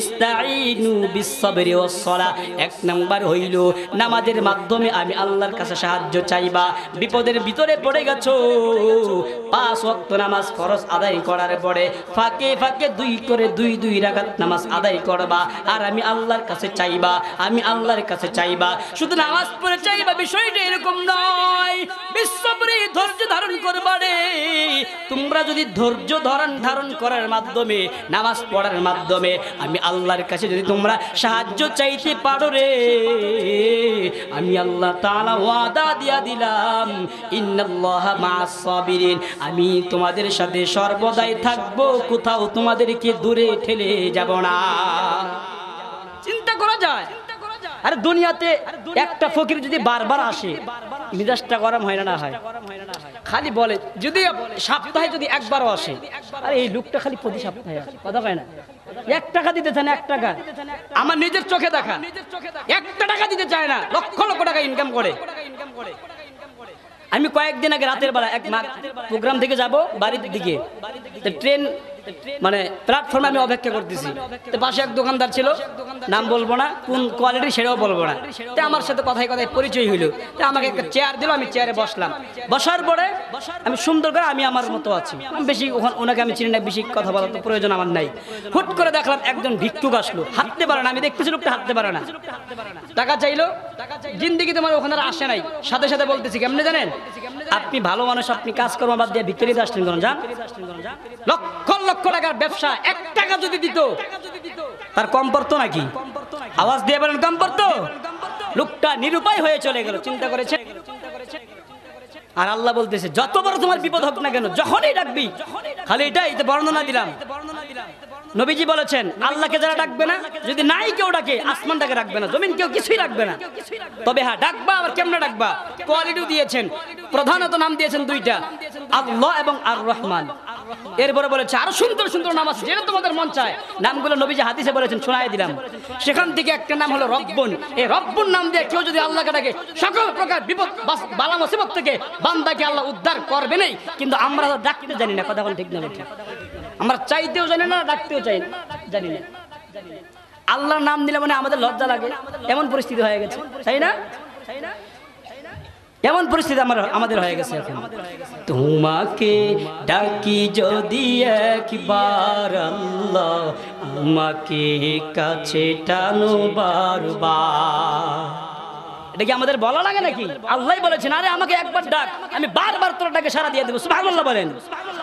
ইস্তাঈনু বিস-সাবরি ওয়াস-সালাহ। এক নাম্বার হইল নামাজের মাধ্যমে আমি আল্লাহর কাছে সাহায্য চাইবা। বিপদের ভিতরে পড়ে গেছো, 5 ওয়াক্ত নামাজ ফরজ আদায় করার পরে ফাঁকে ফাঁকে দুই রাকাত নামাজ আদায় করবা, আর আমি আল্লাহর কাছে চাইবা, আমি আল্লাহর কাছে চাইবা। শুধু নামাজ পড়ে চাইবা বিষয়টা এরকম নয়, বিশ্বব্রী ধৈর্য ধারণ করবা রে। তোমরা যদি ধৈর্য ধারণ করার মাধ্যমে, নামাজ পড়ার মাধ্যমে আমি আল্লাহর কাছে যদি তোমরা সাহায্য চাইতে পারো রে, আমি আল্লাহ তাআলা ওয়াদা দিয়া দিলাম, ইন্নাল্লাহা মা'আস-সাবিরিন। আমি তোমাদের সাথে সর্বদাই থাকবো, কোথাও তোমাদেরকে দূরে ঠেলে যাব না। চিন্তা করা যায়। আরে দুনিয়াতে একটা ফকির যদি বারবার আসে, মিজাজটা গরম হয় না? না হয়? খালি বলে যদি সপ্তাহে যদি একবারও আসে, আরে এই লোকটা খালি প্রতি সপ্তাহে আসে, কথা কয় না? 1 টাকা দিতে চায় না, 1 টাকা। আমার নিজের চোখে দেখা, 1 টাকা দিতে চায় না, লক্ষ লক্ষ টাকা ইনকাম করে। আমি কয়েকদিন আগে রাতের বেলা এক প্রোগ্রাম থেকে যাব বাড়ির দিকে, ট্রেন মানে প্ল্যাটফর্মে আমি অপেক্ষা করতেছি। পাশে এক দোকানদার ছিল, নাম বলবো না, কোন কোয়ালিটি সেটাও বলবো না। তো আমার সাথে কথায় কথায় পরিচয় হইলো, তো আমাকে একটা চেয়ার দিল, আমি চেয়ারে বসলাম। বসার পরে আমি সুন্দর করে আমি আমার মতো আছি, বেশি ওনাকে আমি চিনি না, বেশি কথা বলার তো প্রয়োজন আমার নাই। হুট করে দেখলাম একজন ভিক্ষুক আসলো, হাঁটতে পারে না, আমি দেখতেছি লোকটা হাঁটতে পারে না, টাকা চাইলো। জিন্দিগি তোমার ওখানে আসে নাই, সাথে সাথে বলতেছি কেমনে জানেন, আপনি ভালো মানুষ, আপনি কাজকর্ম বাদ দিয়ে ভিক্ষা দিতে আসলেন কেন? যান, লক্ষ লক্ষ টাকার ব্যবসা, 1 টাকা যদি দিত তার কম পড়তো নাকি? আওয়াজ দিয়ে বলেন কম পড়তো? লোকটা নিরুপায় হয়ে চলে গেল। চিন্তা করেছে? আর আল্লাহ বলতেছে যত বড় তোমার বিপদ হোক না কেন, যখনই ডাকবি, খালি এটাই বর্ণনা দিলাম। নবীজি বলেছেন আল্লাহকে যারা ডাকবে না, যদি নাই কেউ ডাকে, আসমানটাকে রাখবে না, জমিন কেউ কিছুই রাখবে না। তবে হ্যাঁ ডাকবা, আবার কেমনে ডাকবা? কোয়ালিটিও দিয়েছেন, প্রধানত নাম দিয়েছেন 2টা, আল্লাহ এবং আর রহমান। এরপরে বলেছে আরো সুন্দর সুন্দর নাম আছে, যেটা তোমাদের মন চায়। নামগুলো নবীজি হাদিসে বলেছেন, শোনায় দিলাম। সেখান থেকে একটা নাম হলো রব্বুন। এই রব্বুন নাম দিয়ে কেউ যদি আল্লাহকে ডাকে, সকল প্রকার বিপদ বালা মুসিবত থেকে বান্দাকে আল্লাহ উদ্ধার করবে নাই। কিন্তু আমরা ডাকতে জানি না, কথা বলেন ঠিক না? আমরা চাইতেও জানি না, ডাকতেও জানি না। আল্লাহর নাম দিলে মানে আমাদের লজ্জা লাগে, এমন পরিস্থিতি হয়ে গেছে, তাই না? এমন পরিস্থিতি আমাদের হয়ে গেছে এখন। তোমাকে ডাকি যদি একবার আল্লাহ, আমাকে কাছে টানো বারবার। এটা কি আমাদের বলা লাগে নাকি? আল্লাহই বলেছেন, আরে আমাকে একবার ডাক, আমি বারবার তোর ডাকে সাড়া দিয়ে দেবো। সুবহানাল্লাহ বলেন।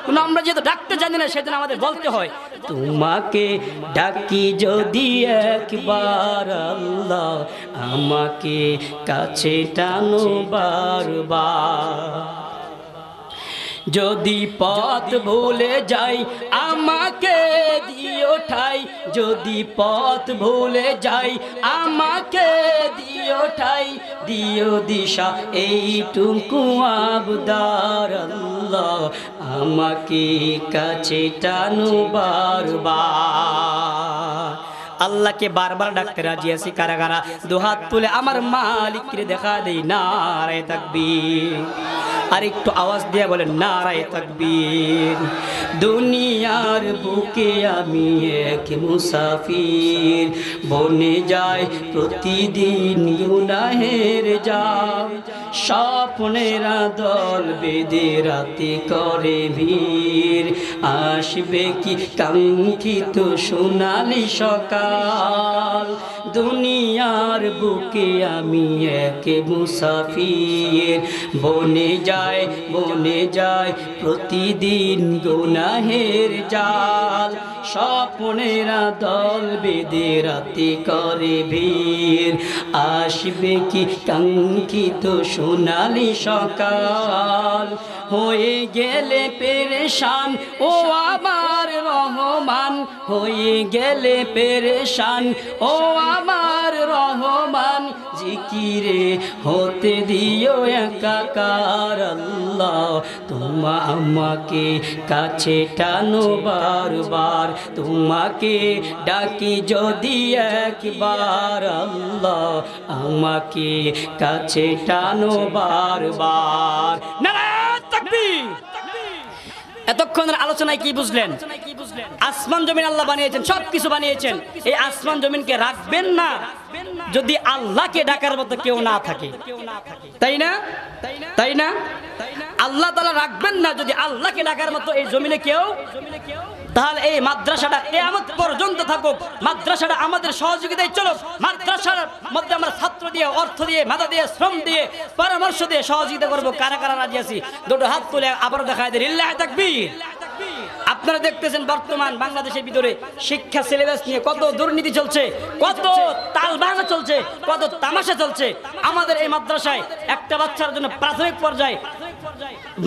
কিন্তু আমরা যেহেতু ডাকতে জানি না, সেজন্য আমাদের বলতে হয়, তোমাকে ডাকি যদি একবার আল্লাহ, আমাকে কাছে টানো বারবার। যদি পথ ভুলে যাই আমাকে দিও ঠাই, যদি পথ ভুলে যাই আমাকে দিও ঠাই, দিও দিশা এইটুকু আবদার আল্লাহ, আমাকে কাছে টানো বারবার। আল্লাহকে বারবার ডাকতে রাজি আছি কারা কারা? দুহাত তুলে আমার মালিককে দেখা দেই, নারায়ে তাকবীর। আর একটু আওয়াজ দিয়ে বলেন নারায়ে তাকবীর। দুনিয়ার বুকে আমি এক মুসাফির, বনে যায় প্রতিদিন গুনাহের জাল। স্বপ্নেরা দল বেঁধে রাতে করে ভিড়, আসবে কি কাঙ্ক্ষিত সোনালি সকাল। দুনিয়ার বুকে আমি এক মুসাফির, বনে যায় প্রতিদিন গুনাহের জাল। স্বপ্নেরা দল বেঁধে রাতে করে ভিড়, আসবে কি কাঙ্ক্ষিত সোনালি সকাল। হয়ে গেলে পেরেশান ও আমার রহমান, হয়ে গেলে পেরেশান ও আমার রহমান। জিকিরে হতে দিও একাকার আল্লাহ, তোমা আমাকে কাছে টানো বারবার, তোমাকে ডাকি যদি একবার আল্লাহ, আমাকে কাছে টানো বারবার। নারায়ে তাকবীর। এতক্ষণের আলোচনায় কি বুঝলেন? আসমান জমিন আল্লাহ বানিয়েছেন, সবকিছু বানিয়েছেন। এই আসমান জমিনকে রাখবেন না যদি আল্লাহকে ডাকার মতো কেউ না থাকে, তাই না? তাই না? আল্লাহ তাআলা রাখবেন না যদি আল্লাহকে ডাকার মতো এই জমিনে কেউ। তাহলে এই মাদ্রাসাটা কিয়ামত পর্যন্ত থাকুক, মাদ্রাসাটা আমাদের সহযোগিতায় চলুক। মাদ্রাসার মধ্যে আমরা ছাত্র দিয়ে, অর্থ দিয়ে, মেধা দিয়ে, শ্রম দিয়ে, পরামর্শ দিয়ে সহযোগিতা করবো। কারা কারা রাজি আছি? দুটো হাত তুলে আবার দেখায় দেন লিল্লাহি তাকবীর। আপনারা দেখতেছেন বর্তমান বাংলাদেশের ভিতরে শিক্ষা সিলেবাস নিয়ে কত দুর্নীতি চলছে, কত তালবাহানা চলছে, কত তামাশা চলছে। আমাদের এই মাদ্রাসায় একটা বাচ্চার জন্য প্রাথমিক পর্যায়ে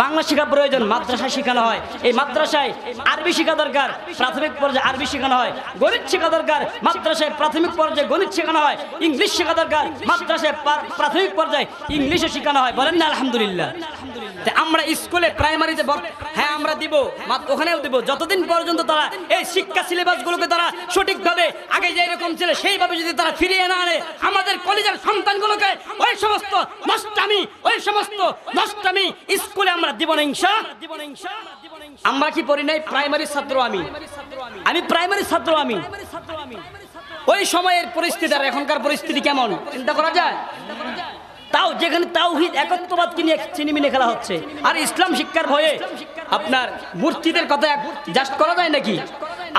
বাংলা শেখা প্রয়োজন, মাদ্রাসায় শেখানো হয়। এই মাদ্রাসায় আরবি শেখা দরকার, প্রাথমিক পর্যায়ে আরবি শেখানো হয়। গণিত শেখা দরকার, মাদ্রাসায় প্রাথমিক পর্যায়ে গণিত শেখানো হয়। ইংলিশ শেখা দরকার, মাদ্রাসায় প্রাথমিক পর্যায়ে ইংলিশে শেখানো হয়। বলেন না আলহামদুলিল্লাহ। আমরা স্কুলে প্রাইমারিতে হ্যাঁ আমরা দিব, ওখানেও দিব, যতদিন পর্যন্ত তারা এই শিক্ষা সিলেবাসগুলোকে তারা সঠিকভাবে আগে যেরকম ছিল সেইভাবে যদি তারা ফিরিয়ে না আনে, আমাদের কলেজের সন্তানগুলোকে ওই সমস্ত নষ্টামি স্কুলে আমরা দিব না ইনশাআল্লাহ। আমরা কি পড়ি নাই? প্রাইমারি ছাত্র আমি প্রাইমারি ছাত্র। আমি ওই সময়ের পরিস্থিতি আর এখনকার পরিস্থিতি কেমন চিন্তা করা যায়? তাও যেখানে তাওহীদ একত্ববাদকে নিয়ে চিনিমিনি খেলা হচ্ছে, আর ইসলাম শিক্ষার ভয়ে আপনার মূর্তিদের কথা জাস্ট করা যায় নাকি?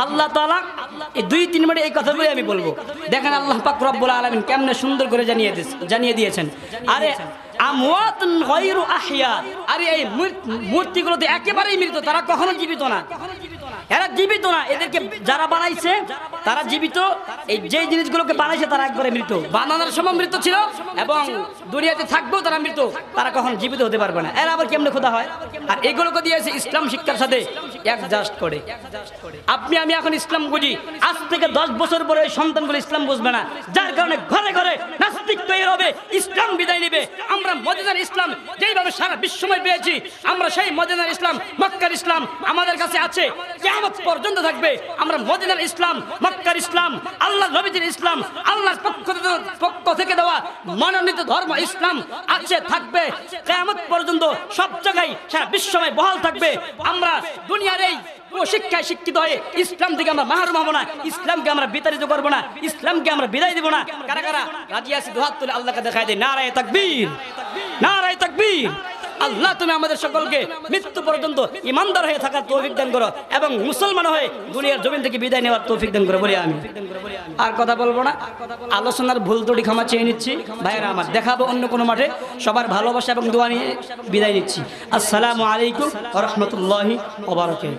আল্লাহ তাআলা এই 2-3 মিনিটে এই কথাগুলোই আমি বলবো। দেখেন আল্লাহ পাক রব্বুল আলামিন কেমনে সুন্দর করে জানিয়ে দিয়েছেন। আরে আমওয়াতুন গায়রু আহইয়া, আরে এই মূর্তিগুলোতে একেবারেই মৃত, তারা কখনো জীবিত না। এরা জীবিত না, এদেরকে যারা বানাইছে তারা জীবিত। এই যে জিনিসগুলোকে বানাইছে তারা একবারে মৃত, বানানোর সময় মৃত ছিল এবং দুনিয়াতে থাকবেও তারা মৃত, তারা কখন জীবিত হতে পারবে না। এরা আবার কেমনে খোদা হয়? আর এগুলোকে দিয়েছে ইসলাম শিক্ষার সাথে অ্যাডজাস্ট করে। আমি এখন ইসলাম বুঝি, আজ থেকে 10 বছর পরে এই সন্তানগুলো ইসলাম বুঝবে না, যার কারণে ঘরে ঘরে নাস্তিক তৈরি হবে, ইসলাম বিদায় নেবে। আমরা মদিনার ইসলাম যেইভাবে সারা বিশ্বময় পেয়েছি, আমরা সেই মদিনার ইসলাম, মক্কার ইসলাম আমাদের কাছে আছে, কিয়ামত পর্যন্ত থাকবে। আমরা মদিনার ইসলাম, মক্কার ইসলাম, আল্লাহর নবীর ইসলাম, আল্লাহর পক্ষ থেকে দেওয়া মনোনীত ধর্ম ইসলাম আছে, থাকবে কিয়ামত পর্যন্ত, সব জায়গায় সারা বিশ্বময় বহাল থাকবে। আমরা দুনিয়ার এই শিক্ষায় শিক্ষিত হয়ে ইসলাম থেকে আমরা মাহরুম হব না, ইসলামকে আমরা বিতাড়িত করব না, ইসলামকে আমরা বিদায় দেব না। কারা কারা রাজি আছি? দুহাত তুলে আল্লাহকে দেখায় দেয় নারায়ে তাকবীর, নারায়ে তাকবীর। আল্লাহ তুমি আমাদের সকলকে মৃত্যু পর্যন্ত ইমানদার হয়ে থাকার তৌফিক দান করো এবং মুসলমান হয়ে দুনিয়ার জমিন থেকে বিদায় নেওয়ার তৌফিক দান করো বলি আমি। আর কথা বলবো না, আলোচনার ভুল ত্রুটি ক্ষমা চেয়ে নিচ্ছি ভাইয়েরা আমার। দেখাবো অন্য কোনো মাঠে। সবার ভালোবাসা এবং দোয়া নিয়ে বিদায় নিচ্ছি। আসসালামু আলাইকুম ওয়া রাহমাতুল্লাহি ওয়া বারাকাতুহু।